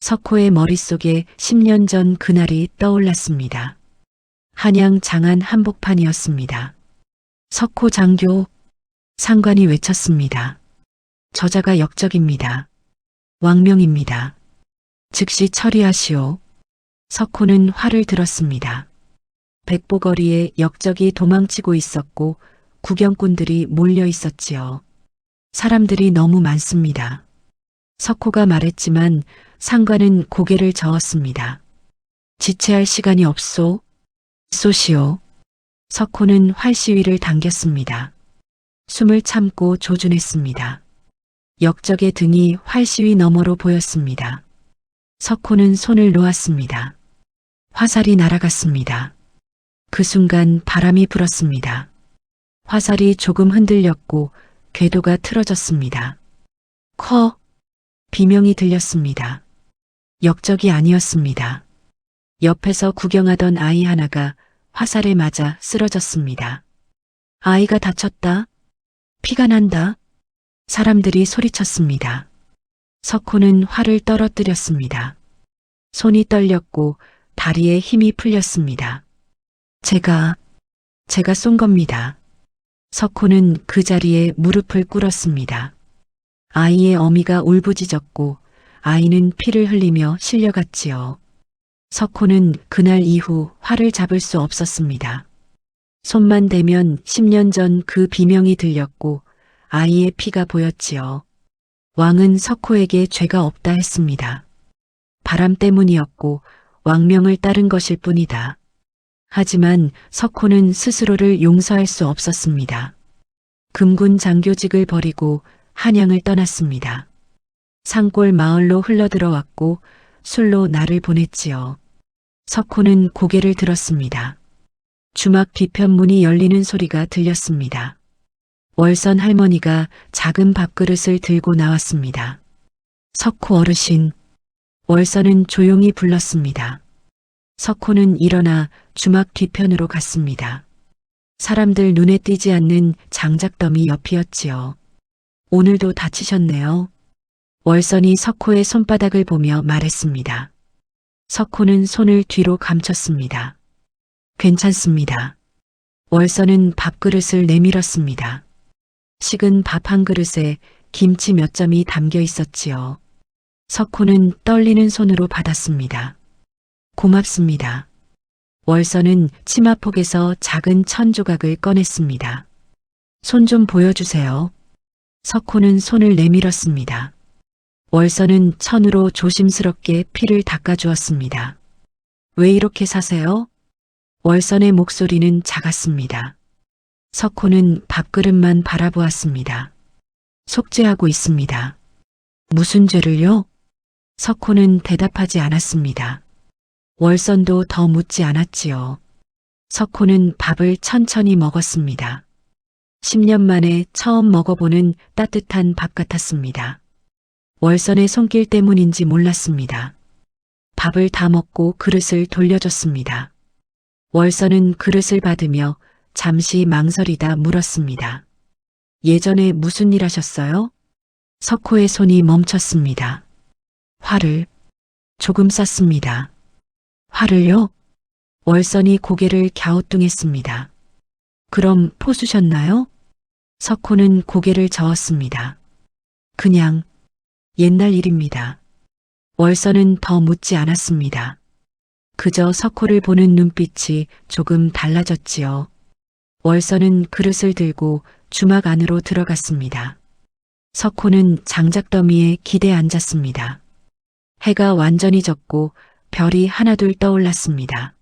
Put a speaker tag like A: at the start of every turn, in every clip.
A: 석호의 머릿속에 10년 전 그날이 떠올랐습니다. 한양 장안 한복판이었습니다. 석호 장교, 상관이 외쳤습니다. 저자가 역적입니다. 왕명입니다. 즉시 처리하시오. 석호는 활을 들었습니다. 백보거리에 역적이 도망치고 있었고 구경꾼들이 몰려 있었지요. 사람들이 너무 많습니다. 석호가 말했지만 상관은 고개를 저었습니다. 지체할 시간이 없소. 쏘시오. 석호는 활시위를 당겼습니다. 숨을 참고 조준했습니다. 역적의 등이 활시위 너머로 보였습니다. 석호는 손을 놓았습니다. 화살이 날아갔습니다. 그 순간 바람이 불었습니다. 화살이 조금 흔들렸고 궤도가 틀어졌습니다. 커! 비명이 들렸습니다. 역적이 아니었습니다. 옆에서 구경하던 아이 하나가 화살에 맞아 쓰러졌습니다. 아이가 다쳤다. 피가 난다. 사람들이 소리쳤습니다. 석호는 활을 떨어뜨렸습니다. 손이 떨렸고 다리에 힘이 풀렸습니다. 제가 쏜 겁니다. 석호는 그 자리에 무릎을 꿇었습니다. 아이의 어미가 울부짖었고 아이는 피를 흘리며 실려갔지요. 석호는 그날 이후 활을 잡을 수 없었습니다. 손만 대면 10년 전 그 비명이 들렸고 아이의 피가 보였지요. 왕은 석호에게 죄가 없다 했습니다. 바람 때문이었고 왕명을 따른 것일 뿐이다. 하지만 석호는 스스로를 용서할 수 없었습니다. 금군 장교직을 버리고 한양을 떠났습니다. 산골 마을로 흘러들어왔고 술로 날을 보냈지요. 석호는 고개를 들었습니다. 주막 뒤편 문이 열리는 소리가 들렸습니다. 월선 할머니가 작은 밥그릇을 들고 나왔습니다. 석호 어르신. 월선은 조용히 불렀습니다. 석호는 일어나 주막 뒤편으로 갔습니다. 사람들 눈에 띄지 않는 장작더미 옆이었지요. 오늘도 다치셨네요. 월선이 석호의 손바닥을 보며 말했습니다. 석호는 손을 뒤로 감췄습니다. 괜찮습니다. 월선은 밥그릇을 내밀었습니다. 식은 밥 한 그릇에 김치 몇 점이 담겨 있었지요. 석호는 떨리는 손으로 받았습니다. 고맙습니다. 월선은 치마폭에서 작은 천 조각을 꺼냈습니다. 손 좀 보여주세요. 석호는 손을 내밀었습니다. 월선은 천으로 조심스럽게 피를 닦아주었습니다. 왜 이렇게 사세요? 월선의 목소리는 작았습니다. 석호는 밥그릇만 바라보았습니다. 속죄하고 있습니다. 무슨 죄를요? 석호는 대답하지 않았습니다. 월선도 더 묻지 않았지요. 석호는 밥을 천천히 먹었습니다. 10년 만에 처음 먹어보는 따뜻한 밥 같았습니다. 월선의 손길 때문인지 몰랐습니다. 밥을 다 먹고 그릇을 돌려줬습니다. 월선은 그릇을 받으며 잠시 망설이다 물었습니다. 예전에 무슨 일 하셨어요? 석호의 손이 멈췄습니다. 활을 조금 쐈습니다. 활을요? 월선이 고개를 갸우뚱했습니다. 그럼 포수셨나요? 석호는 고개를 저었습니다. 그냥 옛날 일입니다. 월선은 더 묻지 않았습니다. 그저 석호를 보는 눈빛이 조금 달라졌지요. 월선은 그릇을 들고 주막 안으로 들어갔습니다. 석호는 장작더미에 기대 앉았습니다. 해가 완전히 졌고 별이 하나둘 떠올랐습니다.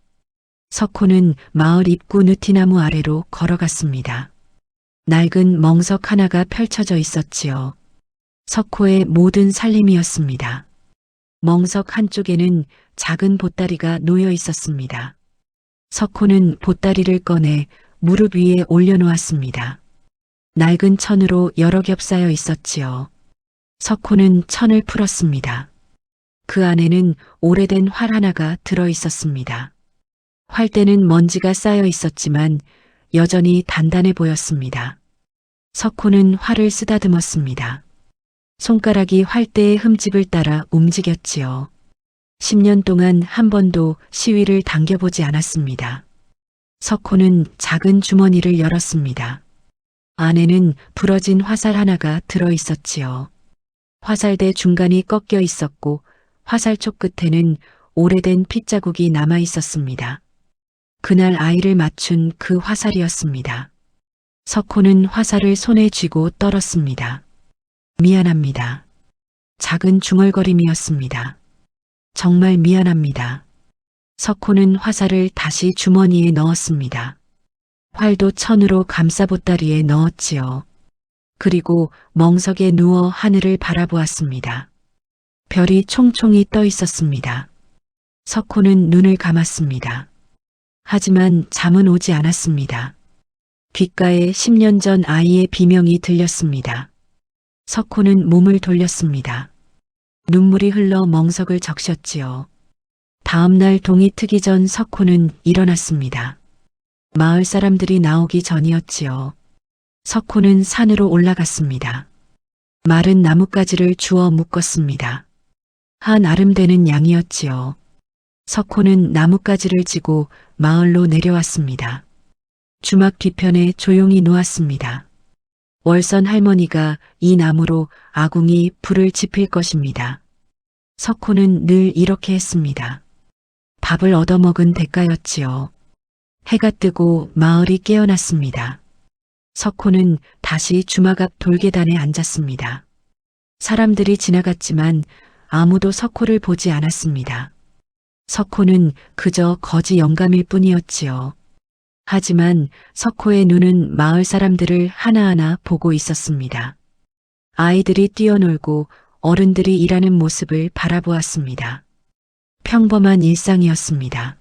A: 석호는 마을 입구 느티나무 아래로 걸어갔습니다. 낡은 멍석 하나가 펼쳐져 있었지요. 석호의 모든 살림이었습니다. 멍석 한쪽에는 작은 보따리가 놓여 있었습니다. 석호는 보따리를 꺼내 무릎 위에 올려놓았습니다. 낡은 천으로 여러 겹 쌓여 있었지요. 석호는 천을 풀었습니다. 그 안에는 오래된 활 하나가 들어 있었습니다. 활대는 먼지가 쌓여 있었지만 여전히 단단해 보였습니다. 석호는 활을 쓰다듬었습니다. 손가락이 활대의 흠집을 따라 움직였지요. 10년 동안 한 번도 시위를 당겨보지 않았습니다. 석호는 작은 주머니를 열었습니다. 안에는 부러진 화살 하나가 들어 있었지요. 화살대 중간이 꺾여 있었고 화살촉 끝에는 오래된 핏자국이 남아 있었습니다. 그날 아이를 맞춘 그 화살이었습니다. 석호는 화살을 손에 쥐고 떨었습니다. 미안합니다. 작은 중얼거림이었습니다. 정말 미안합니다. 석호는 화살을 다시 주머니에 넣었습니다. 활도 천으로 감싸 보따리에 넣었지요. 그리고 멍석에 누워 하늘을 바라보았습니다. 별이 총총히 떠 있었습니다. 석호는 눈을 감았습니다. 하지만 잠은 오지 않았습니다. 귓가에 10년 전 아이의 비명이 들렸습니다. 석호는 몸을 돌렸습니다. 눈물이 흘러 멍석을 적셨지요. 다음 날 동이 트기 전 석호는 일어났습니다. 마을 사람들이 나오기 전이었지요. 석호는 산으로 올라갔습니다. 마른 나뭇가지를 주워 묶었습니다. 한 아름 되는 양이었지요. 석호는 나뭇가지를 지고 마을로 내려왔습니다. 주막 뒤편에 조용히 누웠습니다. 월선 할머니가 이 나무로 아궁이 불을 지필 것입니다. 석호는 늘 이렇게 했습니다. 밥을 얻어먹은 대가였지요. 해가 뜨고 마을이 깨어났습니다. 석호는 다시 주막 앞 돌계단에 앉았습니다. 사람들이 지나갔지만 아무도 석호를 보지 않았습니다. 석호는 그저 거지 영감일 뿐이었지요. 하지만 석호의 눈은 마을 사람들을 하나하나 보고 있었습니다. 아이들이 뛰어놀고 어른들이 일하는 모습을 바라보았습니다. 평범한 일상이었습니다.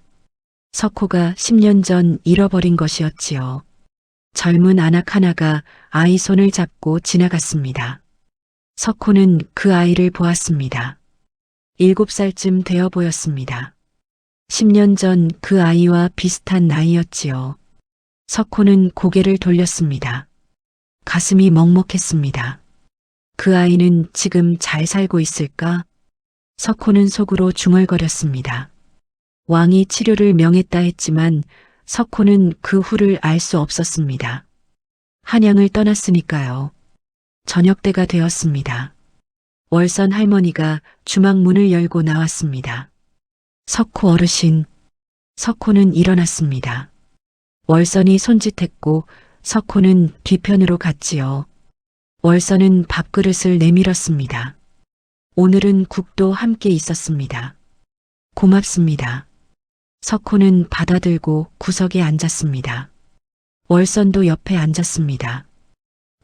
A: 석호가 10년 전 잃어버린 것이었지요. 젊은 아낙 하나가 아이 손을 잡고 지나갔습니다. 석호는 그 아이를 보았습니다. 7살쯤 되어 보였습니다. 10년 전 그 아이와 비슷한 나이였지요. 석호는 고개를 돌렸습니다. 가슴이 먹먹했습니다. 그 아이는 지금 잘 살고 있을까? 석호는 속으로 중얼거렸습니다. 왕이 치료를 명했다 했지만 석호는 그 후를 알 수 없었습니다. 한양을 떠났으니까요. 저녁 때가 되었습니다. 월선 할머니가 주막 문을 열고 나왔습니다. 석호 어르신. 석호는 일어났습니다. 월선이 손짓했고 석호는 뒤편으로 갔지요. 월선은 밥그릇을 내밀었습니다. 오늘은 국도 함께 있었습니다. 고맙습니다. 석호는 받아들고 구석에 앉았습니다. 월선도 옆에 앉았습니다.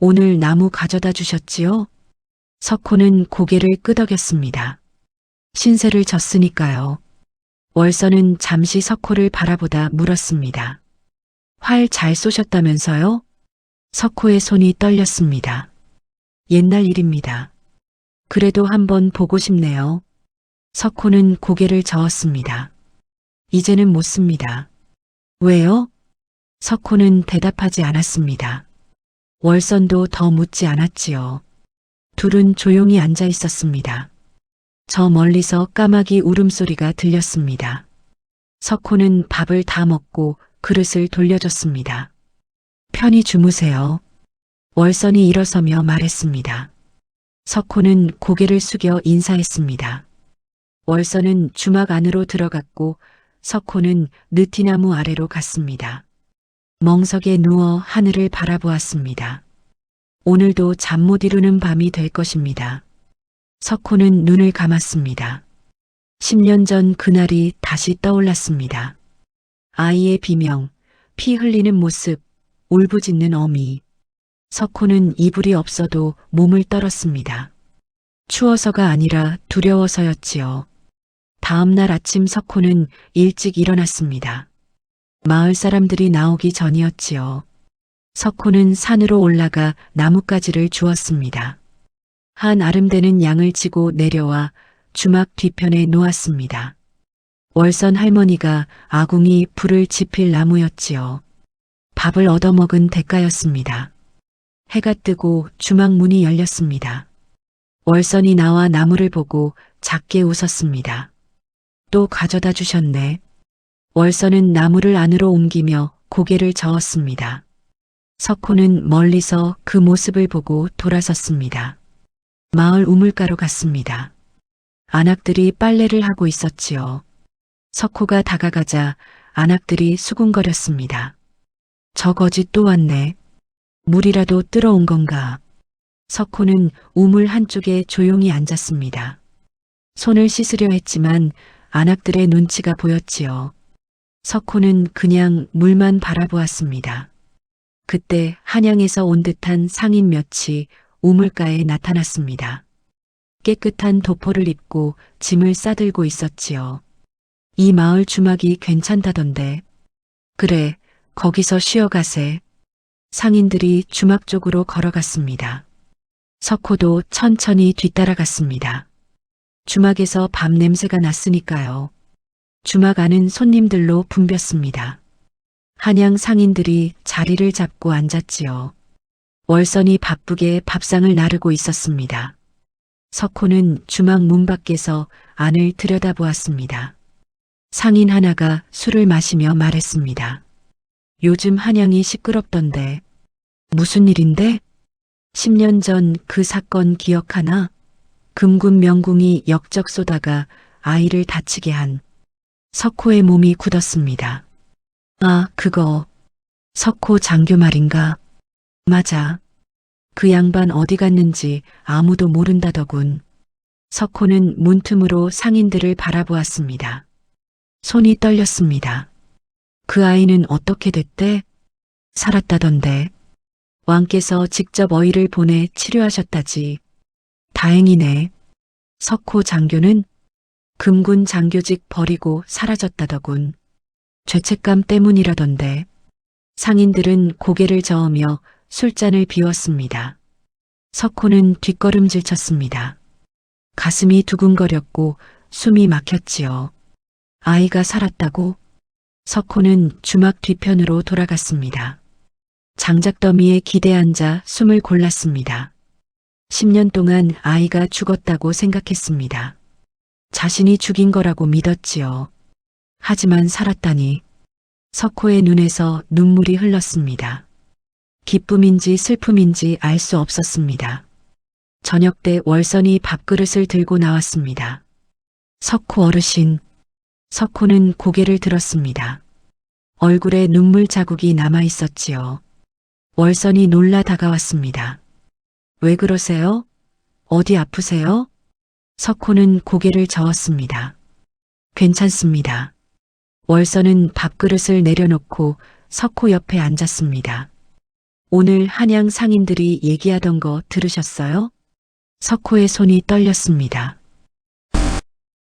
A: 오늘 나무 가져다 주셨지요? 석호는 고개를 끄덕였습니다. 신세를 졌으니까요. 월선은 잠시 석호를 바라보다 물었습니다. 활 잘 쏘셨다면서요? 석호의 손이 떨렸습니다. 옛날 일입니다. 그래도 한번 보고 싶네요. 석호는 고개를 저었습니다. 이제는 못 씁니다. 왜요? 석호는 대답하지 않았습니다. 월선도 더 묻지 않았지요. 둘은 조용히 앉아 있었습니다. 저 멀리서 까마귀 울음소리가 들렸습니다. 석호는 밥을 다 먹고 그릇을 돌려줬습니다. 편히 주무세요. 월선이 일어서며 말했습니다. 석호는 고개를 숙여 인사했습니다. 월선은 주막 안으로 들어갔고 석호는 느티나무 아래로 갔습니다. 멍석에 누워 하늘을 바라보았습니다. 오늘도 잠 못 이루는 밤이 될 것입니다. 석호는 눈을 감았습니다. 10년 전 그날이 다시 떠올랐습니다. 아이의 비명, 피 흘리는 모습, 울부짖는 어미. 석호는 이불이 없어도 몸을 떨었습니다. 추워서가 아니라 두려워서였지요. 다음 날 아침 석호는 일찍 일어났습니다. 마을 사람들이 나오기 전이었지요. 석호는 산으로 올라가 나뭇가지를 주었습니다. 한 아름대는 양을 지고 내려와 주막 뒤편에 놓았습니다. 월선 할머니가 아궁이 불을 지필 나무였지요. 밥을 얻어먹은 대가였습니다. 해가 뜨고 주막 문이 열렸습니다. 월선이 나와 나무를 보고 작게 웃었습니다. 또 가져다 주셨네. 월서는 나무를 안으로 옮기며 고개를 저었습니다. 석호는 멀리서 그 모습을 보고 돌아섰습니다. 마을 우물가로 갔습니다. 안악들이 빨래를 하고 있었지요. 석호가 다가가자 안악들이 수군거렸습니다. 저 거지 또 왔네. 물이라도 뜨러 온 건가. 석호는 우물 한쪽에 조용히 앉았습니다. 손을 씻으려 했지만 안악들의 눈치가 보였지요. 석호는 그냥 물만 바라보았습니다. 그때 한양에서 온 듯한 상인 몇이 우물가에 나타났습니다. 깨끗한 도포를 입고 짐을 싸들고 있었지요. 이 마을 주막이 괜찮다던데. 그래, 거기서 쉬어가세. 상인들이 주막 쪽으로 걸어갔습니다. 석호도 천천히 뒤따라갔습니다. 주막에서 밥 냄새가 났으니까요. 주막 안은 손님들로 붐볐습니다. 한양 상인들이 자리를 잡고 앉았지요. 월선이 바쁘게 밥상을 나르고 있었습니다. 석호는 주막 문 밖에서 안을 들여다보았습니다. 상인 하나가 술을 마시며 말했습니다. 요즘 한양이 시끄럽던데. 무슨 일인데? 10년 전 그 사건 기억하나? 금군 명궁이 역적 쏘다가 아이를 다치게 한. 석호의 몸이 굳었습니다. 아, 그거. 석호 장교 말인가? 맞아. 그 양반 어디 갔는지 아무도 모른다더군. 석호는 문틈으로 상인들을 바라보았습니다. 손이 떨렸습니다. 그 아이는 어떻게 됐대? 살았다던데. 왕께서 직접 어이를 보내 치료하셨다지. 다행이네. 석호 장교는 금군 장교직 버리고 사라졌다더군. 죄책감 때문이라던데. 상인들은 고개를 저으며 술잔을 비웠습니다. 석호는 뒷걸음질 쳤습니다. 가슴이 두근거렸고 숨이 막혔지요. 아이가 살았다고? 석호는 주막 뒤편으로 돌아갔습니다. 장작더미에 기대 앉아 숨을 골랐습니다. 10년 동안 아이가 죽었다고 생각했습니다. 자신이 죽인 거라고 믿었지요. 하지만 살았다니. 석호의 눈에서 눈물이 흘렀습니다. 기쁨인지 슬픔인지 알 수 없었습니다. 저녁 때 월선이 밥그릇을 들고 나왔습니다. 석호 어르신. 석호는 고개를 들었습니다. 얼굴에 눈물 자국이 남아 있었지요. 월선이 놀라 다가왔습니다. 왜 그러세요? 어디 아프세요? 석호는 고개를 저었습니다. 괜찮습니다. 월선은 밥그릇을 내려놓고 석호 옆에 앉았습니다. 오늘 한양 상인들이 얘기하던 거 들으셨어요? 석호의 손이 떨렸습니다.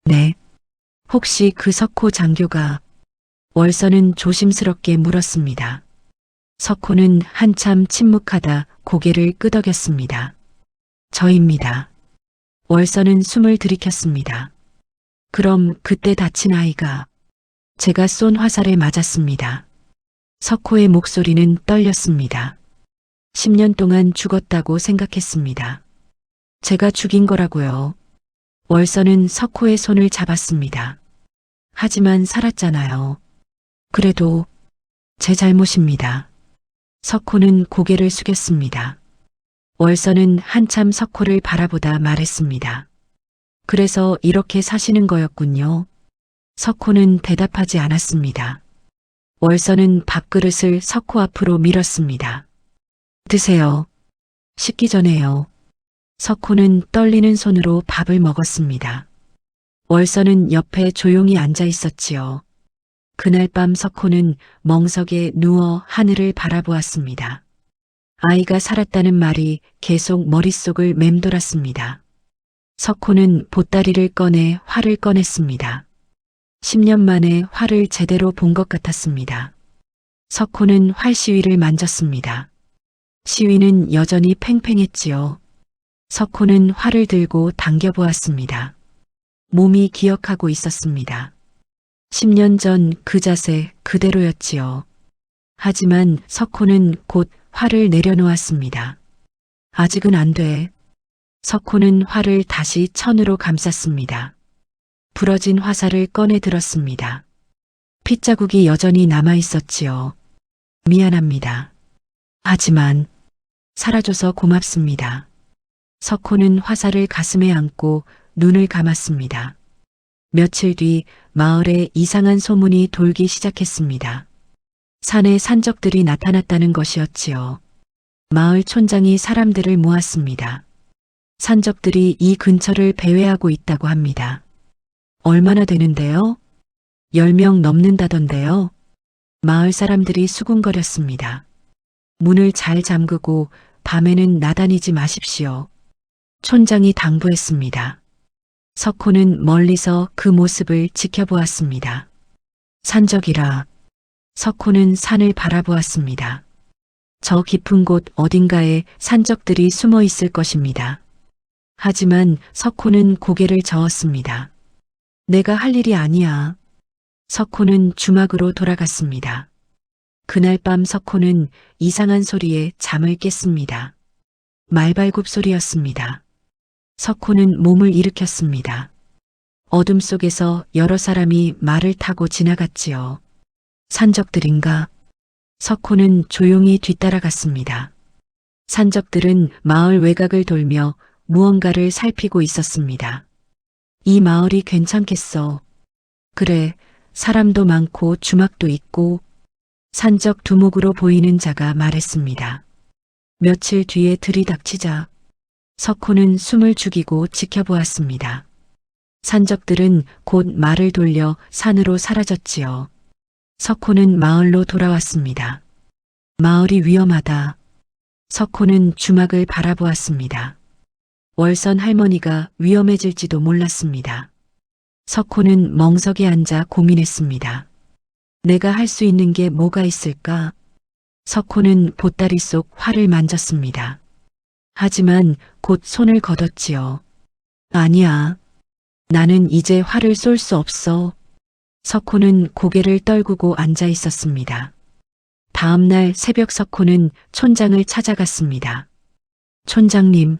A: 네. 혹시 그 석호 장교가? 월선은 조심스럽게 물었습니다. 석호는 한참 침묵하다 고개를 끄덕였습니다. 저입니다. 월선은 숨을 들이켰습니다. 그럼 그때 다친 아이가? 제가 쏜 화살에 맞았습니다. 석호의 목소리는 떨렸습니다. 10년 동안 죽었다고 생각했습니다. 제가 죽인 거라고요. 월선은 석호의 손을 잡았습니다. 하지만 살았잖아요. 그래도 제 잘못입니다. 석호는 고개를 숙였습니다. 월선은 한참 석호를 바라보다 말했습니다. 그래서 이렇게 사시는 거였군요. 석호는 대답하지 않았습니다. 월선은 밥그릇을 석호 앞으로 밀었습니다. 드세요. 식기 전에요. 석호는 떨리는 손으로 밥을 먹었습니다. 월선은 옆에 조용히 앉아 있었지요. 그날 밤 석호는 멍석에 누워 하늘을 바라보았습니다. 아이가 살았다는 말이 계속 머릿속을 맴돌았습니다. 석호는 보따리를 꺼내 활을 꺼냈습니다. 10년 만에 활을 제대로 본 것 같았습니다. 석호는 활 시위를 만졌습니다. 시위는 여전히 팽팽했지요. 석호는 활을 들고 당겨보았습니다. 몸이 기억하고 있었습니다. 10년 전 그 자세 그대로였지요. 하지만 석호는 곧 활을 내려놓았습니다. 아직은 안 돼. 석호는 활을 다시 천으로 감쌌습니다. 부러진 화살을 꺼내 들었습니다. 핏자국이 여전히 남아 있었지요. 미안합니다. 하지만 살아줘서 고맙습니다. 석호는 화살을 가슴에 안고 눈을 감았습니다. 며칠 뒤 마을에 이상한 소문이 돌기 시작했습니다. 산에 산적들이 나타났다는 것이었지요. 마을 촌장이 사람들을 모았습니다. 산적들이 이 근처를 배회하고 있다고 합니다. 얼마나 되는데요? 10명 넘는다던데요. 마을 사람들이 수군거렸습니다. 문을 잘 잠그고 밤에는 나다니지 마십시오. 촌장이 당부했습니다. 석호는 멀리서 그 모습을 지켜보았습니다. 산적이라. 석호는 산을 바라보았습니다. 저 깊은 곳 어딘가에 산적들이 숨어 있을 것입니다. 하지만 석호는 고개를 저었습니다. 내가 할 일이 아니야. 석호는 주막으로 돌아갔습니다. 그날 밤 석호는 이상한 소리에 잠을 깼습니다. 말발굽 소리였습니다. 석호는 몸을 일으켰습니다. 어둠 속에서 여러 사람이 말을 타고 지나갔지요. 산적들인가? 석호는 조용히 뒤따라갔습니다. 산적들은 마을 외곽을 돌며 무언가를 살피고 있었습니다. 이 마을이 괜찮겠어. 그래, 사람도 많고 주막도 있고. 산적 두목으로 보이는 자가 말했습니다. 며칠 뒤에 들이닥치자. 석호는 숨을 죽이고 지켜보았습니다. 산적들은 곧 말을 돌려 산으로 사라졌지요. 석호는 마을로 돌아왔습니다. 마을이 위험하다. 석호는 주막을 바라보았습니다. 월선 할머니가 위험해질지도 몰랐습니다. 석호는 멍석에 앉아 고민했습니다. 내가 할 수 있는 게 뭐가 있을까? 석호는 보따리 속 활을 만졌습니다. 하지만 곧 손을 걷었지요. 아니야. 나는 이제 활을 쏠 수 없어. 석호는 고개를 떨구고 앉아 있었습니다. 다음 날 새벽 석호는 촌장을 찾아갔습니다. 촌장님.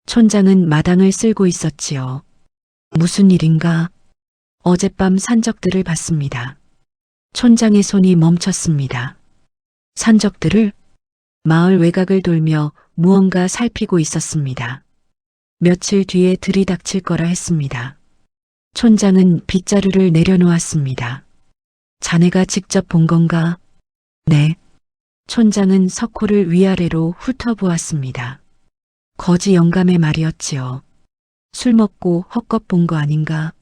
A: 촌장은 마당을 쓸고 있었지요. 무슨 일인가? 어젯밤 산적들을 봤습니다. 촌장의 손이 멈췄습니다. 산적들을? 마을 외곽을 돌며 무언가 살피고 있었습니다. 며칠 뒤에 들이닥칠 거라 했습니다. 촌장은 빗자루를 내려놓았습니다. 자네가 직접 본 건가? 네. 촌장은 석호를 위아래로 훑어보았습니다. 거지 영감의 말이었지요. 술 먹고 헛것 본 거 아닌가?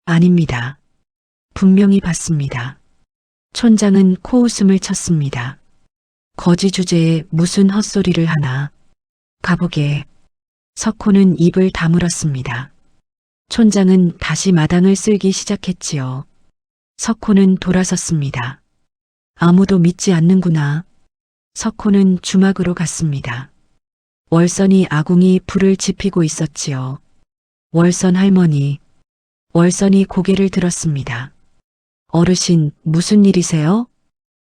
A: 아닙니다. 분명히 봤습니다. 촌장은 코웃음을 쳤습니다. 거지 주제에 무슨 헛소리를 하나. 가보게. 석호는 입을 다물었습니다. 촌장은 다시 마당을 쓸기 시작했지요. 석호는 돌아섰습니다. 아무도 믿지 않는구나. 석호는 주막으로 갔습니다. 월선이 아궁이 불을 지피고 있었지요. 월선 할머니. 월선이 고개를 들었습니다. 어르신, 무슨 일이세요?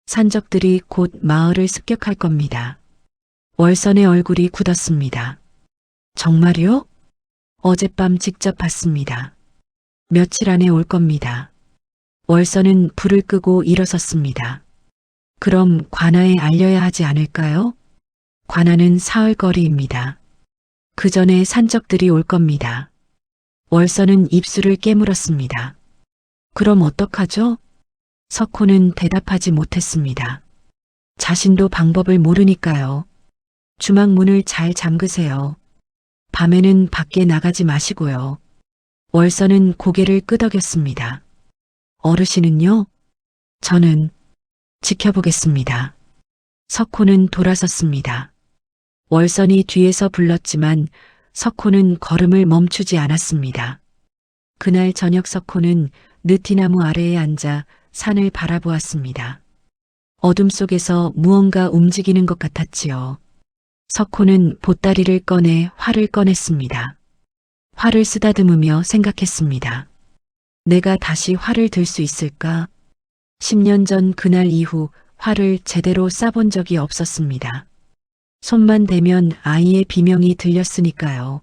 A: 산적들이 곧 마을을 습격할 겁니다. 월선의 얼굴이 굳었습니다. 정말요? 어젯밤 직접 봤습니다. 며칠 안에 올 겁니다. 월선은 불을 끄고 일어섰습니다. 그럼 관아에 알려야 하지 않을까요? 관아는 사흘거리입니다. 그 전에 산적들이 올 겁니다. 월선은 입술을 깨물었습니다. 그럼 어떡하죠? 석호는 대답하지 못했습니다. 자신도 방법을 모르니까요. 주막 문을 잘 잠그세요. 밤에는 밖에 나가지 마시고요. 월선은 고개를 끄덕였습니다. 어르신은요? 저는 지켜보겠습니다. 석호는 돌아섰습니다. 월선이 뒤에서 불렀지만 석호는 걸음을 멈추지 않았습니다. 그날 저녁 석호는 느티나무 아래에 앉아 산을 바라보았습니다. 어둠 속에서 무언가 움직이는 것 같았지요. 석호는 보따리를 꺼내 활을 꺼냈습니다. 활을 쓰다듬으며 생각했습니다. 내가 다시 활을 들 수 있을까? 10년 전 그날 이후 활을 제대로 쏴본 적이 없었습니다. 손만 대면 아이의 비명이 들렸으니까요.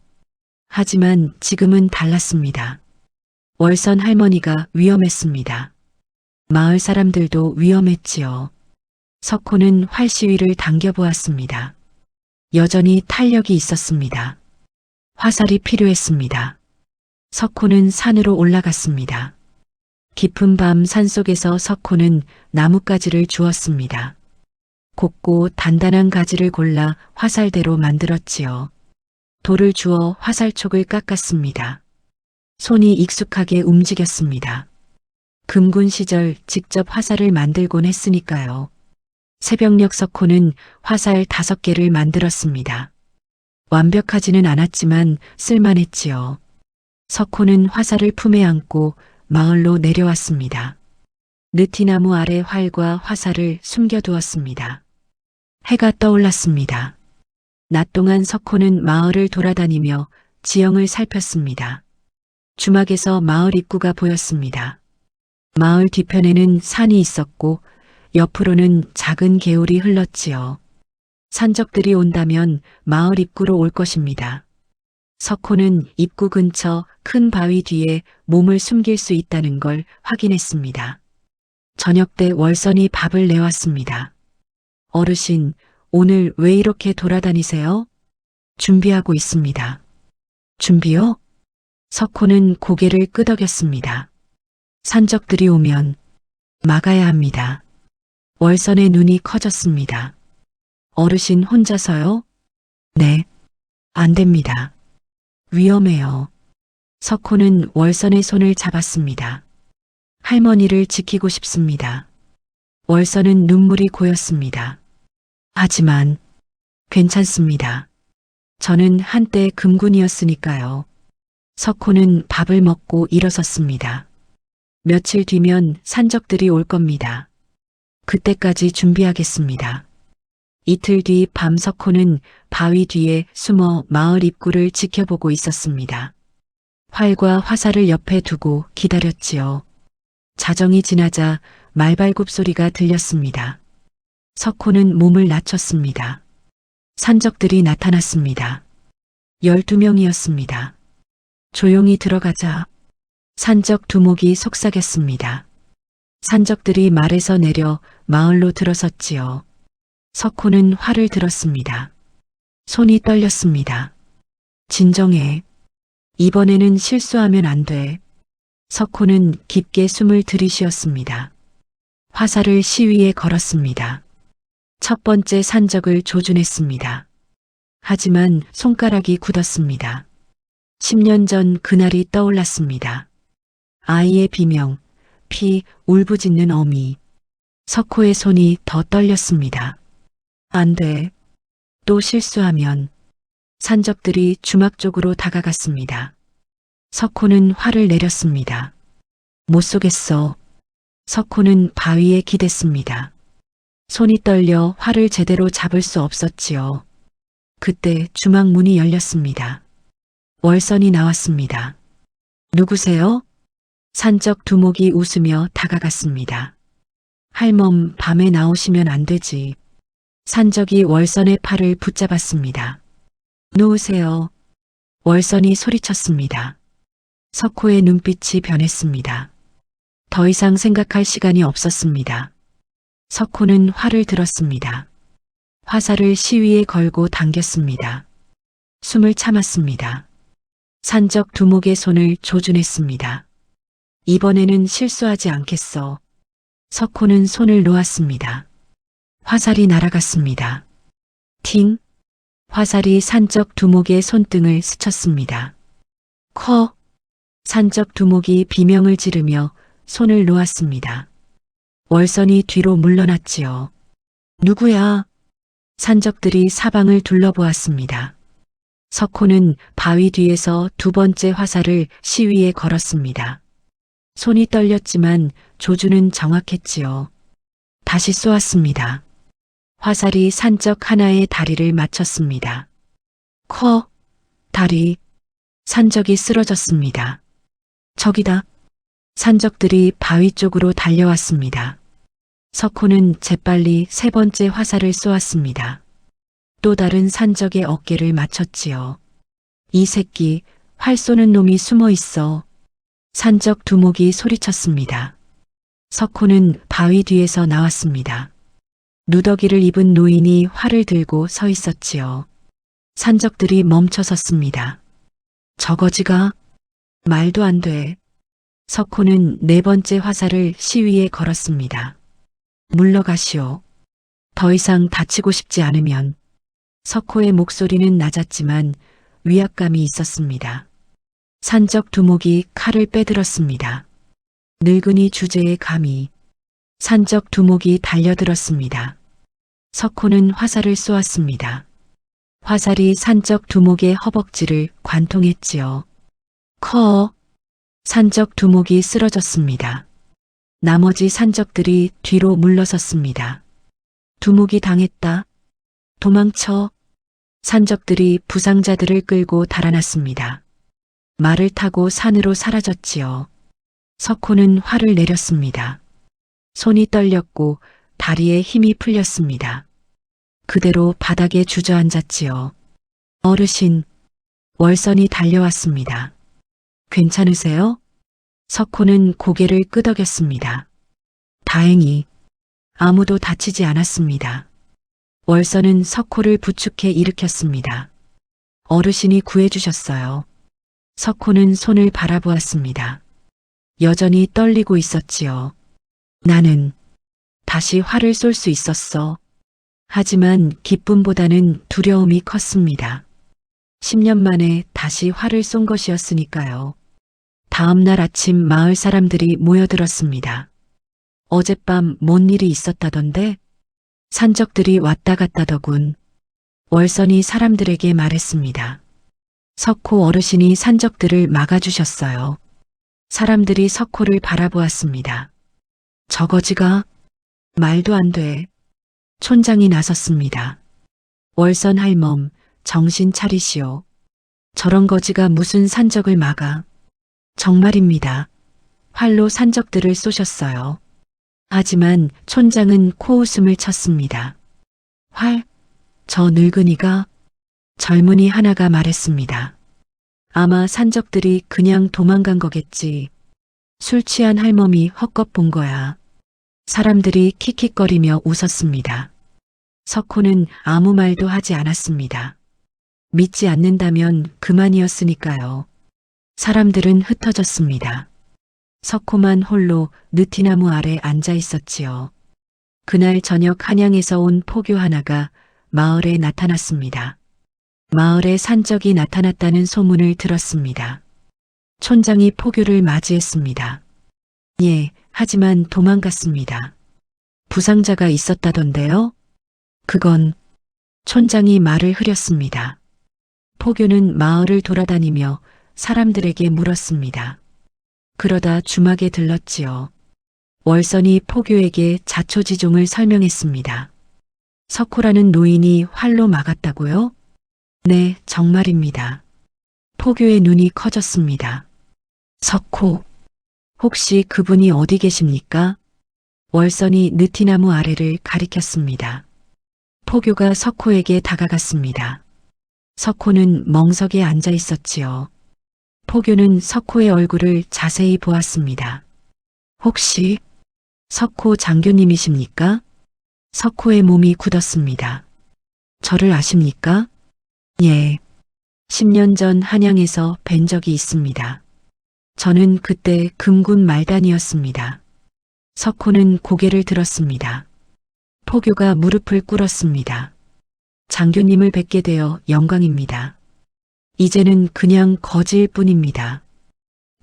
A: 하지만 지금은 달랐습니다. 월선 할머니가 위험했습니다. 마을 사람들도 위험했지요. 석호는 활시위를 당겨보았습니다. 여전히 탄력이 있었습니다. 화살이 필요했습니다. 석호는 산으로 올라갔습니다. 깊은 밤 산속에서 석호는 나뭇가지를 주었습니다. 곱고 단단한 가지를 골라 화살대로 만들었지요. 돌을 주어 화살촉을 깎았습니다. 손이 익숙하게 움직였습니다. 금군 시절 직접 화살을 만들곤 했으니까요. 새벽녘 석호는 화살 5개를 만들었습니다. 완벽하지는 않았지만 쓸만했지요. 석호는 화살을 품에 안고 마을로 내려왔습니다. 느티나무 아래 활과 화살을 숨겨두었습니다. 해가 떠올랐습니다. 낮 동안 석호는 마을을 돌아다니며 지형을 살폈습니다. 주막에서 마을 입구가 보였습니다. 마을 뒤편에는 산이 있었고 옆으로는 작은 개울이 흘렀지요. 산적들이 온다면 마을 입구로 올 것입니다. 석호는 입구 근처 큰 바위 뒤에 몸을 숨길 수 있다는 걸 확인했습니다. 저녁 때 월선이 밥을 내왔습니다. 어르신, 오늘 왜 이렇게 돌아다니세요? 준비하고 있습니다. 준비요? 석호는 고개를 끄덕였습니다. 산적들이 오면 막아야 합니다. 월선의 눈이 커졌습니다. 어르신 혼자서요? 네, 안 됩니다. 위험해요. 석호는 월선의 손을 잡았습니다. 할머니를 지키고 싶습니다. 월선은 눈물이 고였습니다. 하지만 괜찮습니다. 저는 한때 금군이었으니까요. 석호는 밥을 먹고 일어섰습니다. 며칠 뒤면 산적들이 올 겁니다. 그때까지 준비하겠습니다. 이틀 뒤 밤 석호는 바위 뒤에 숨어 마을 입구를 지켜보고 있었습니다. 활과 화살을 옆에 두고 기다렸지요. 자정이 지나자 말발굽 소리가 들렸습니다. 석호는 몸을 낮췄습니다. 산적들이 나타났습니다. 12명이었습니다. 조용히 들어가자 산적 두목이 속삭였습니다. 산적들이 말에서 내려 마을로 들어섰지요. 석호는 활을 들었습니다. 손이 떨렸습니다. 진정해. 이번에는 실수하면 안 돼. 석호는 깊게 숨을 들이쉬었습니다. 화살을 시위에 걸었습니다. 첫 번째 산적을 조준했습니다. 하지만 손가락이 굳었습니다. 10년 전 그날이 떠올랐습니다. 아이의 비명, 피 울부짖는 어미. 석호의 손이 더 떨렸습니다. 안 돼. 또 실수하면. 산적들이 주막 쪽으로 다가갔습니다. 석호는 활을 내렸습니다. 못 쏘겠어. 석호는 바위에 기댔습니다. 손이 떨려 활을 제대로 잡을 수 없었지요. 그때 주막 문이 열렸습니다. 월선이 나왔습니다. 누구세요? 산적 두목이 웃으며 다가갔습니다. 할멈, 밤에 나오시면 안 되지. 산적이 월선의 팔을 붙잡았습니다. 놓으세요. 월선이 소리쳤습니다. 석호의 눈빛이 변했습니다. 더 이상 생각할 시간이 없었습니다. 석호는 활을 들었습니다. 화살을 시위에 걸고 당겼습니다. 숨을 참았습니다. 산적 두목의 손을 조준했습니다. 이번에는 실수하지 않겠어. 석호는 손을 놓았습니다. 화살이 날아갔습니다. 팅! 화살이 산적 두목의 손등을 스쳤습니다. 커! 산적 두목이 비명을 지르며 손을 놓았습니다. 월선이 뒤로 물러났지요. 누구야? 산적들이 사방을 둘러보았습니다. 석호는 바위 뒤에서 두 번째 화살을 시위에 걸었습니다. 손이 떨렸지만 조준은 정확했지요. 다시 쏘았습니다. 화살이 산적 하나의 다리를 맞췄습니다. 커! 다리! 산적이 쓰러졌습니다. 저기다! 산적들이 바위 쪽으로 달려왔습니다. 석호는 재빨리 세 번째 화살을 쏘았습니다. 또 다른 산적의 어깨를 맞췄지요. 이 새끼, 활 쏘는 놈이 숨어 있어. 산적 두목이 소리쳤습니다. 석호는 바위 뒤에서 나왔습니다. 누더기를 입은 노인이 활을 들고 서 있었지요. 산적들이 멈춰 섰습니다. 저거지가 말도 안 돼. 석호는 네 번째 화살을 시위에 걸었습니다. 물러가시오. 더 이상 다치고 싶지 않으면. 석호의 목소리는 낮았지만 위압감이 있었습니다. 산적 두목이 칼을 빼들었습니다. 늙은이 주제에 감히. 산적 두목이 달려들었습니다. 석호는 화살을 쏘았습니다. 화살이 산적 두목의 허벅지를 관통했지요. 커. 산적 두목이 쓰러졌습니다. 나머지 산적들이 뒤로 물러섰습니다. 두목이 당했다. 도망쳐. 산적들이 부상자들을 끌고 달아났습니다. 말을 타고 산으로 사라졌지요. 석호는 활을 내렸습니다. 손이 떨렸고 다리에 힘이 풀렸습니다. 그대로 바닥에 주저앉았지요. 어르신, 월선이 달려왔습니다. 괜찮으세요? 석호는 고개를 끄덕였습니다. 다행히 아무도 다치지 않았습니다. 월선은 석호를 부축해 일으켰습니다. 어르신이 구해주셨어요. 석호는 손을 바라보았습니다. 여전히 떨리고 있었지요. 나는 다시 활을 쏠 수 있었어. 하지만 기쁨보다는 두려움이 컸습니다. 10년 만에 다시 활을 쏜 것이었으니까요. 다음 날 아침 마을 사람들이 모여들었습니다. 어젯밤 뭔 일이 있었다던데? 산적들이 왔다 갔다더군. 월선이 사람들에게 말했습니다. 석호 어르신이 산적들을 막아주셨어요. 사람들이 석호를 바라보았습니다. 저거지가 말도 안 돼. 촌장이 나섰습니다. 월선 할멈, 정신 차리시오. 저런 거지가 무슨 산적을 막아. 정말입니다. 활로 산적들을 쏘셨어요. 하지만 촌장은 코웃음을 쳤습니다. 활? 저 늙은이가? 젊은이 하나가 말했습니다. 아마 산적들이 그냥 도망간 거겠지. 술 취한 할멈이 헛것 본 거야. 사람들이 킥킥거리며 웃었습니다. 석호는 아무 말도 하지 않았습니다. 믿지 않는다면 그만이었으니까요. 사람들은 흩어졌습니다. 석호만 홀로 느티나무 아래 앉아 있었지요. 그날 저녁 한양에서 온 포교 하나가 마을에 나타났습니다. 마을에 산적이 나타났다는 소문을 들었습니다. 촌장이 포교를 맞이했습니다. 예, 하지만 도망갔습니다. 부상자가 있었다던데요? 그건 촌장이 말을 흐렸습니다. 포교는 마을을 돌아다니며 사람들에게 물었습니다. 그러다 주막에 들렀지요. 월선이 포교에게 자초지종을 설명했습니다. 석호라는 노인이 활로 막았다고요? 네, 정말입니다. 포교의 눈이 커졌습니다. 석호, 혹시 그분이 어디 계십니까? 월선이 느티나무 아래를 가리켰습니다. 포교가 석호에게 다가갔습니다. 석호는 멍석에 앉아 있었지요. 포교는 석호의 얼굴을 자세히 보았습니다. 혹시 석호 장교님이십니까? 석호의 몸이 굳었습니다. 저를 아십니까? 예. 10년 전 한양에서 뵌 적이 있습니다. 저는 그때 금군 말단이었습니다. 석호는 고개를 들었습니다. 포교가 무릎을 꿇었습니다. 장교님을 뵙게 되어 영광입니다. 이제는 그냥 거지일 뿐입니다.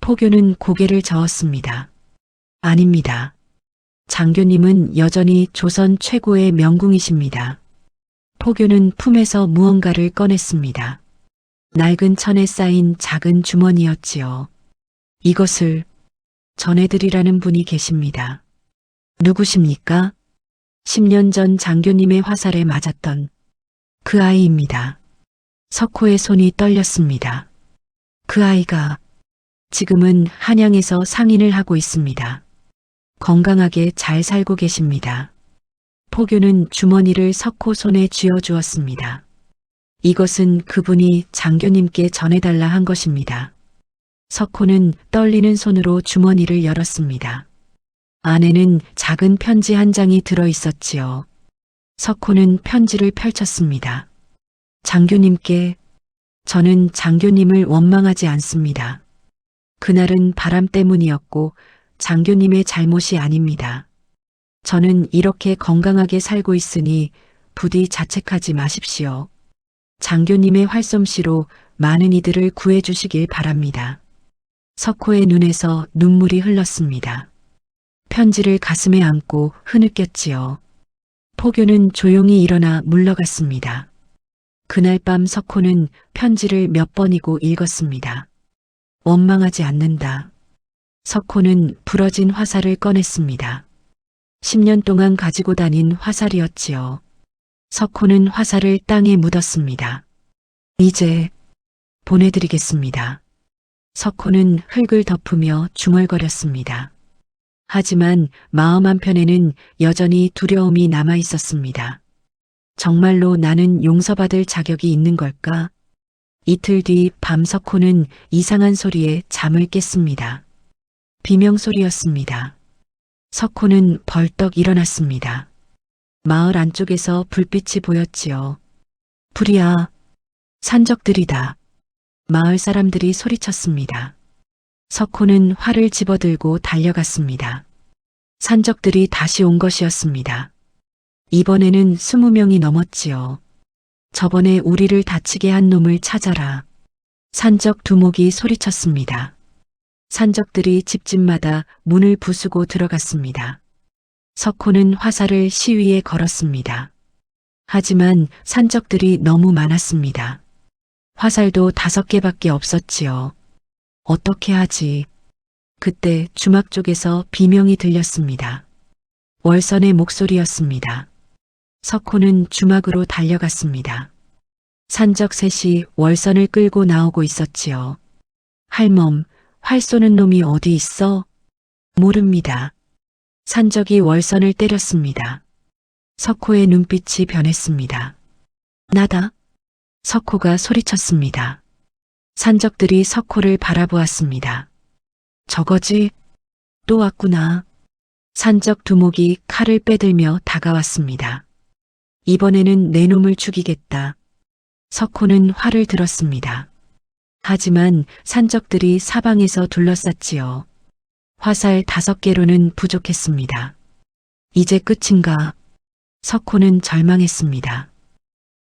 A: 포교는 고개를 저었습니다. 아닙니다. 장교님은 여전히 조선 최고의 명궁이십니다. 포교는 품에서 무언가를 꺼냈습니다. 낡은 천에 쌓인 작은 주머니였지요. 이것을 전해드리라는 분이 계십니다. 누구십니까? 10년 전 장교님의 화살에 맞았던 그 아이입니다. 석호의 손이 떨렸습니다. 그 아이가 지금은 한양에서 상인을 하고 있습니다. 건강하게 잘 살고 계십니다. 포교는 주머니를 석호 손에 쥐어주었습니다. 이것은 그분이 장교님께 전해달라 한 것입니다. 석호는 떨리는 손으로 주머니를 열었습니다. 안에는 작은 편지 한 장이 들어 있었지요. 석호는 편지를 펼쳤습니다. 장교님께, 저는 장교님을 원망하지 않습니다. 그날은 바람 때문이었고 장교님의 잘못이 아닙니다. 저는 이렇게 건강하게 살고 있으니 부디 자책하지 마십시오. 장교님의 활솜씨로 많은 이들을 구해주시길 바랍니다. 석호의 눈에서 눈물이 흘렀습니다. 편지를 가슴에 안고 흐느꼈지요. 포교는 조용히 일어나 물러갔습니다. 그날 밤 석호는 편지를 몇 번이고 읽었습니다. 원망하지 않는다. 석호는 부러진 화살을 꺼냈습니다. 10년 동안 가지고 다닌 화살이었지요. 석호는 화살을 땅에 묻었습니다. 이제 보내드리겠습니다. 석호는 흙을 덮으며 중얼거렸습니다. 하지만 마음 한편에는 여전히 두려움이 남아 있었습니다. 정말로 나는 용서받을 자격이 있는 걸까? 이틀 뒤 밤 석호는 이상한 소리에 잠을 깼습니다. 비명소리였습니다. 석호는 벌떡 일어났습니다. 마을 안쪽에서 불빛이 보였지요. 불이야, 산적들이다. 마을 사람들이 소리쳤습니다. 석호는 활을 집어들고 달려갔습니다. 산적들이 다시 온 것이었습니다. 이번에는 20명이 넘었지요. 저번에 우리를 다치게 한 놈을 찾아라. 산적 두목이 소리쳤습니다. 산적들이 집집마다 문을 부수고 들어갔습니다. 석호는 화살을 시위에 걸었습니다. 하지만 산적들이 너무 많았습니다. 화살도 5개밖에 없었지요. 어떻게 하지? 그때 주막 쪽에서 비명이 들렸습니다. 월선의 목소리였습니다. 석호는 주막으로 달려갔습니다. 산적 셋이 월선을 끌고 나오고 있었지요. 할멈, 활 쏘는 놈이 어디 있어? 모릅니다. 산적이 월선을 때렸습니다. 석호의 눈빛이 변했습니다. 나다. 석호가 소리쳤습니다. 산적들이 석호를 바라보았습니다. 저거지? 또 왔구나. 산적 두목이 칼을 빼들며 다가왔습니다. 이번에는 내 놈을 죽이겠다. 석호는 활을 들었습니다. 하지만 산적들이 사방에서 둘러쌌지요. 화살 5개로는 부족했습니다. 이제 끝인가? 석호는 절망했습니다.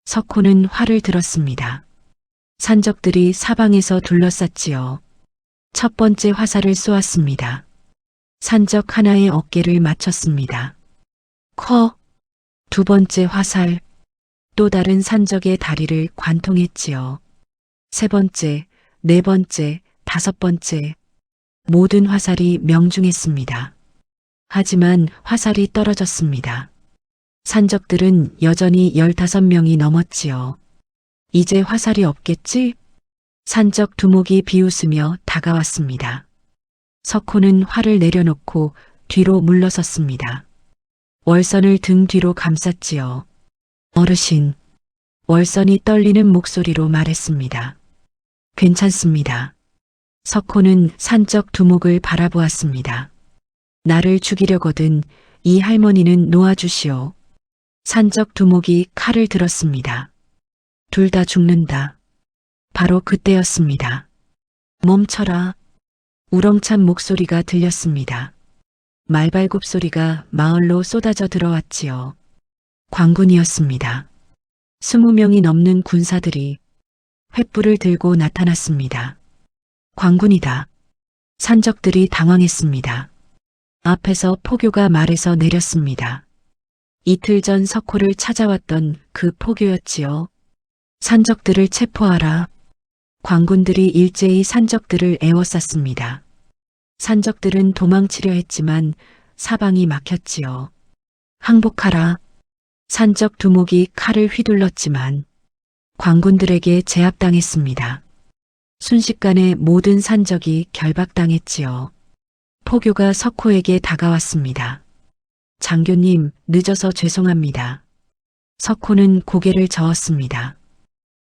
A: 석호는 활을 들었습니다. 산적들이 사방에서 둘러쌌지요. 첫 번째 화살을 쏘았습니다. 산적 하나의 어깨를 맞췄습니다. 커! 두 번째 화살, 또 다른 산적의 다리를 관통했지요. 세 번째, 네 번째, 5번째, 모든 화살이 명중했습니다. 하지만 화살이 떨어졌습니다. 산적들은 여전히 15명이 넘었지요. 이제 화살이 없겠지? 산적 두목이 비웃으며 다가왔습니다. 석호는 활을 내려놓고 뒤로 물러섰습니다. 월선을 등 뒤로 감쌌지요. 어르신, 월선이 떨리는 목소리로 말했습니다. 괜찮습니다. 석호는 산적 두목을 바라보았습니다. 나를 죽이려거든 이 할머니는 놓아주시오. 산적 두목이 칼을 들었습니다. 둘 다 죽는다. 바로 그때였습니다. 멈춰라. 우렁찬 목소리가 들렸습니다. 말발굽 소리가 마을로 쏟아져 들어왔지요. 광군이었습니다. 20명이 넘는 군사들이 횃불을 들고 나타났습니다. 광군이다. 산적들이 당황했습니다. 앞에서 포교가 말에서 내렸습니다. 이틀 전 석호를 찾아왔던 그 포교였지요. 산적들을 체포하라. 광군들이 일제히 산적들을 에워쌌습니다. 산적들은 도망치려 했지만 사방이 막혔지요. 항복하라. 산적 두목이 칼을 휘둘렀지만 광군들에게 제압당했습니다. 순식간에 모든 산적이 결박당했지요. 포교가 석호에게 다가왔습니다. 장교님, 늦어서 죄송합니다. 석호는 고개를 저었습니다.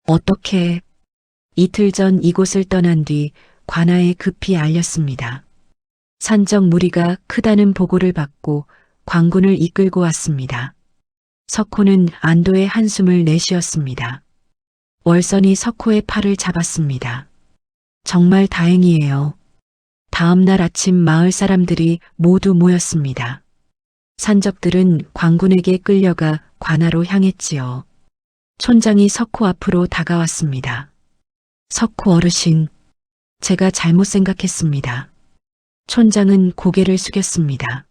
A: 어떻게? 이틀 전 이곳을 떠난 뒤 관아에 급히 알렸습니다. 산적 무리가 크다는 보고를 받고 광군을 이끌고 왔습니다. 석호는 안도의 한숨을 내쉬었습니다. 월선이 석호의 팔을 잡았습니다. 정말 다행이에요. 다음 날 아침 마을 사람들이 모두 모였습니다. 산적들은 광군에게 끌려가 관아로 향했지요. 촌장이 석호 앞으로 다가왔습니다. 석호 어르신, 제가 잘못 생각했습니다. 촌장은 고개를 숙였습니다.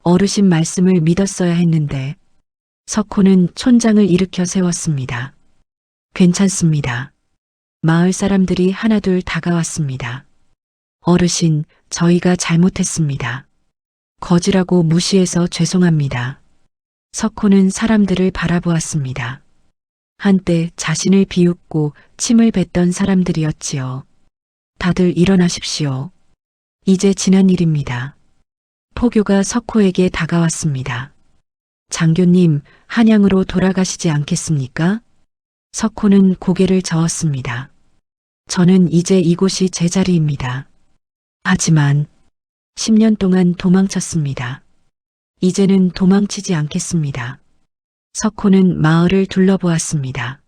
A: 어르신 말씀을 믿었어야 했는데. 석호는 촌장을 일으켜 세웠습니다. 괜찮습니다. 마을 사람들이 하나둘 다가왔습니다. 어르신, 저희가 잘못했습니다. 거지라고 무시해서 죄송합니다. 석호는 사람들을 바라보았습니다. 한때 자신을 비웃고 침을 뱉던 사람들이었지요. 다들 일어나십시오. 이제 지난 일입니다. 포교가 석호에게 다가왔습니다. 장교님, 한양으로 돌아가시지 않겠습니까? 석호는 고개를 저었습니다. 저는 이제 이곳이 제 자리입니다. 하지만 10년 동안 도망쳤습니다. 이제는 도망치지 않겠습니다. 석호는 마을을 둘러보았습니다.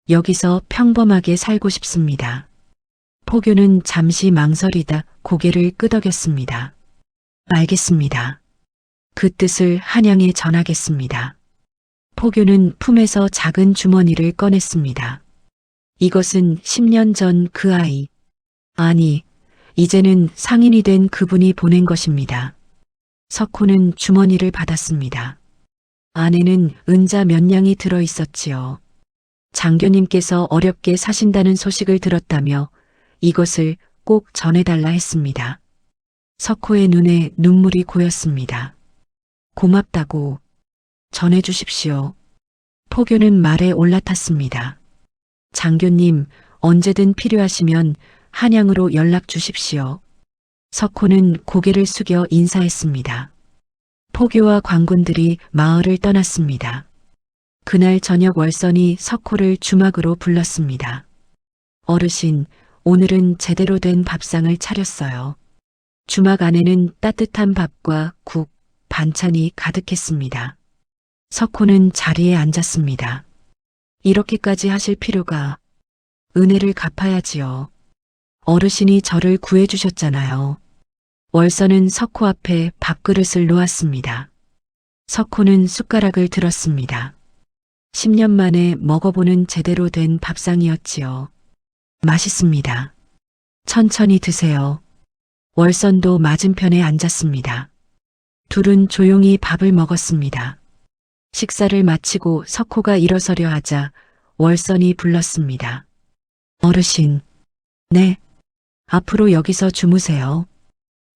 A: 여기서 평범하게 살고 싶습니다. 포교는 잠시 망설이다 고개를 끄덕였습니다. 알겠습니다. 그 뜻을 한양에 전하겠습니다. 포교는 품에서 작은 주머니를 꺼냈습니다. 이것은 10년 전 그 아이, 아니, 이제는 상인이 된 그분이 보낸 것입니다. 석호는 주머니를 받았습니다. 안에는 은자 몇 냥이 들어 있었지요. 장교님께서 어렵게 사신다는 소식을 들었다며 이것을 꼭 전해달라 했습니다. 석호의 눈에 눈물이 고였습니다. 고맙다고 전해주십시오. 포교는 말에 올라탔습니다. 장교님, 언제든 필요하시면 한양으로 연락 주십시오. 석호는 고개를 숙여 인사했습니다. 포교와 광군들이 마을을 떠났습니다. 그날 저녁 월선이 석호를 주막으로 불렀습니다. 어르신, 오늘은 제대로 된 밥상을 차렸어요. 주막 안에는 따뜻한 밥과 국, 반찬이 가득했습니다. 석호는 자리에 앉았습니다. 이렇게까지 하실 필요가, 은혜를 갚아야지요. 어르신이 저를 구해주셨잖아요. 월선은 석호 앞에 밥그릇을 놓았습니다. 석호는 숟가락을 들었습니다. 10년 만에 먹어보는 제대로 된 밥상이었지요. 맛있습니다. 천천히 드세요. 월선도 맞은편에 앉았습니다. 둘은 조용히 밥을 먹었습니다. 식사를 마치고 석호가 일어서려 하자 월선이 불렀습니다. 어르신, 네, 앞으로 여기서 주무세요.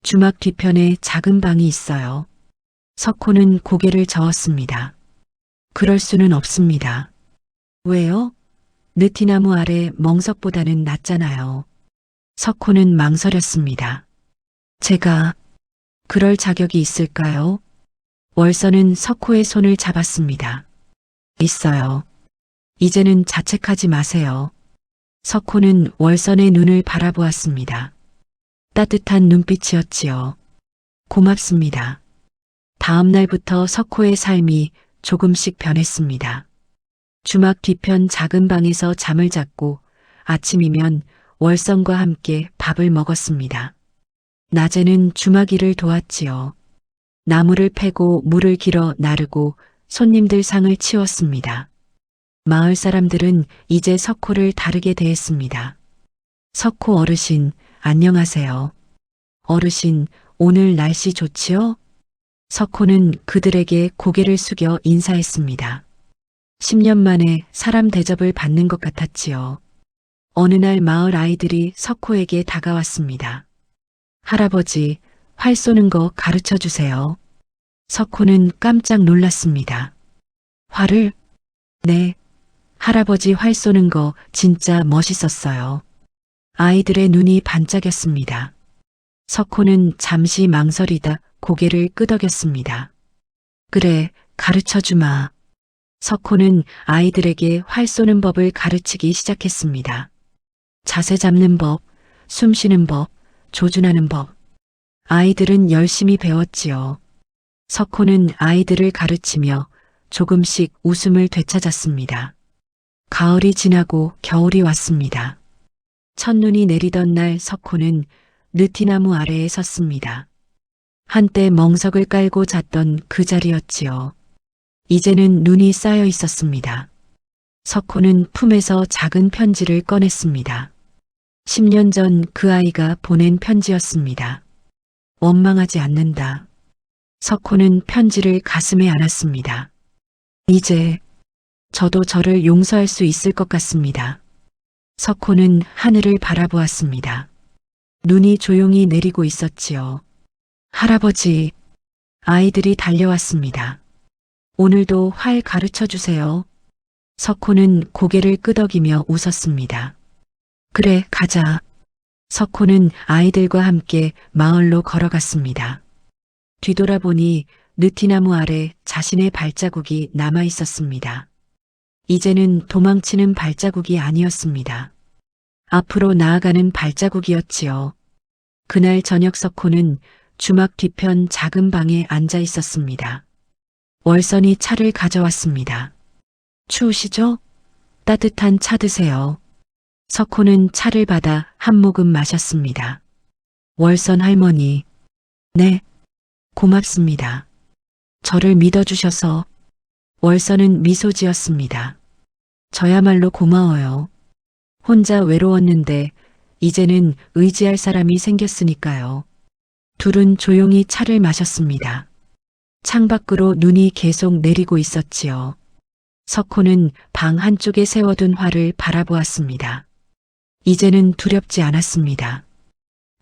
A: 주막 뒤편에 작은 방이 있어요. 석호는 고개를 저었습니다. 그럴 수는 없습니다. 왜요? 느티나무 아래 멍석보다는 낫잖아요. 석호는 망설였습니다. 제가 그럴 자격이 있을까요? 월선은 석호의 손을 잡았습니다. 있어요. 이제는 자책하지 마세요. 석호는 월선의 눈을 바라보았습니다. 따뜻한 눈빛이었지요. 고맙습니다. 다음 날부터 석호의 삶이 조금씩 변했습니다. 주막 뒤편 작은 방에서 잠을 잤고 아침이면 월선과 함께 밥을 먹었습니다. 낮에는 주막일을 도왔지요. 나무를 패고 물을 길어 나르고 손님들 상을 치웠습니다. 마을 사람들은 이제 석호를 다르게 대했습니다. 석호 어르신, 안녕하세요. 어르신, 오늘 날씨 좋지요? 석호는 그들에게 고개를 숙여 인사했습니다. 10년 만에 사람 대접을 받는 것 같았지요. 어느 날 마을 아이들이 석호에게 다가왔습니다. 할아버지, 활 쏘는 거 가르쳐 주세요. 석호는 깜짝 놀랐습니다. 활을? 네. 할아버지 활 쏘는 거 진짜 멋있었어요. 아이들의 눈이 반짝였습니다. 석호는 잠시 망설이다 고개를 끄덕였습니다. 그래, 가르쳐 주마. 석호는 아이들에게 활 쏘는 법을 가르치기 시작했습니다. 자세 잡는 법, 숨 쉬는 법, 조준하는 법. 아이들은 열심히 배웠지요. 석호는 아이들을 가르치며 조금씩 웃음을 되찾았습니다. 가을이 지나고 겨울이 왔습니다. 첫눈이 내리던 날 석호는 느티나무 아래에 섰습니다. 한때 멍석을 깔고 잤던 그 자리였지요. 이제는 눈이 쌓여 있었습니다. 석호는 품에서 작은 편지를 꺼냈습니다. 10년 전 그 아이가 보낸 편지였습니다. 원망하지 않는다. 석호는 편지를 가슴에 안았습니다. 이제 저도 저를 용서할 수 있을 것 같습니다. 석호는 하늘을 바라보았습니다. 눈이 조용히 내리고 있었지요. 할아버지, 아이들이 달려왔습니다. 오늘도 활 가르쳐 주세요. 석호는 고개를 끄덕이며 웃었습니다. 그래, 가자. 석호는 아이들과 함께 마을로 걸어갔습니다. 뒤돌아보니 느티나무 아래 자신의 발자국이 남아 있었습니다. 이제는 도망치는 발자국이 아니었습니다. 앞으로 나아가는 발자국이었지요. 그날 저녁 석호는 주막 뒤편 작은 방에 앉아 있었습니다. 월선이 차를 가져왔습니다. 추우시죠? 따뜻한 차 드세요. 석호는 차를 받아 한 모금 마셨습니다. 월선 할머니, 네, 고맙습니다. 저를 믿어주셔서. 월선은 미소 지었습니다. 저야말로 고마워요. 혼자 외로웠는데 이제는 의지할 사람이 생겼으니까요. 둘은 조용히 차를 마셨습니다. 창밖으로 눈이 계속 내리고 있었지요. 석호는 방 한쪽에 세워둔 활을 바라보았습니다. 이제는 두렵지 않았습니다.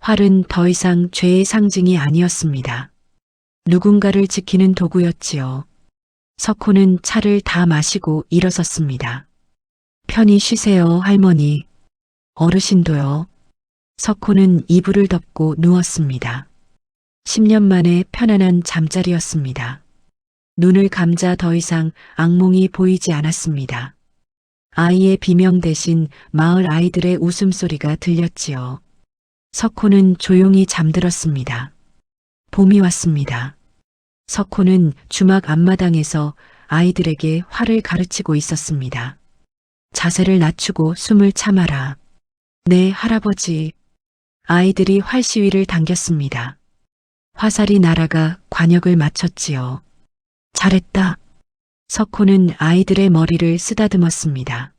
A: 활은 더 이상 죄의 상징이 아니었습니다. 누군가를 지키는 도구였지요. 석호는 차를 다 마시고 일어섰습니다. 편히 쉬세요, 할머니. 어르신도요. 석호는 이불을 덮고 누웠습니다. 10년 만에 편안한 잠자리였습니다. 눈을 감자 더 이상 악몽이 보이지 않았습니다. 아이의 비명 대신 마을 아이들의 웃음소리가 들렸지요. 석호는 조용히 잠들었습니다. 봄이 왔습니다. 석호는 주막 앞마당에서 아이들에게 활을 가르치고 있었습니다. 자세를 낮추고 숨을 참아라. 네, 할아버지. 아이들이 활 시위를 당겼습니다. 화살이 날아가 관역을 맞췄지요. 잘했다. 석호는 아이들의 머리를 쓰다듬었습니다.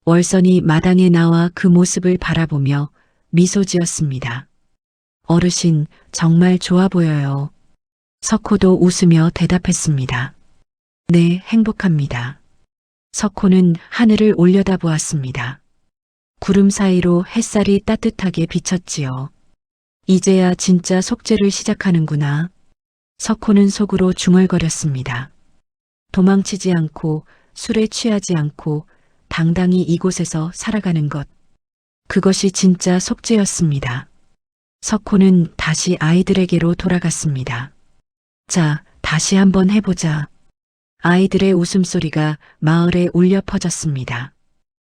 A: 월선이 마당에 나와 그 모습을 바라보며 미소 지었습니다. 어르신, 정말 좋아 보여요. 석호도 웃으며 대답했습니다. 네, 행복합니다. 석호는 하늘을 올려다보았습니다. 구름 사이로 햇살이 따뜻하게 비쳤지요. 이제야 진짜 속죄를 시작하는구나. 석호는 속으로 중얼거렸습니다. 도망치지 않고 술에 취하지 않고 당당히 이곳에서 살아가는 것. 그것이 진짜 속죄였습니다. 석호는 다시 아이들에게로 돌아갔습니다. 자, 다시 한번 해보자. 아이들의 웃음소리가 마을에 울려 퍼졌습니다.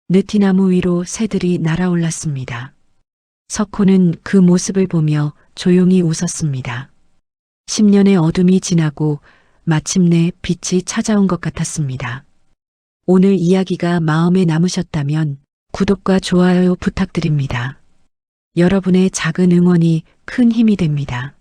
A: 느티나무 위로 새들이 날아올랐습니다. 석호는 그 모습을 보며 조용히 웃었습니다. 10년의 어둠이 지나고 마침내 빛이 찾아온 것 같았습니다. 오늘 이야기가 마음에 남으셨다면 구독과 좋아요 부탁드립니다. 여러분의 작은 응원이 큰 힘이 됩니다.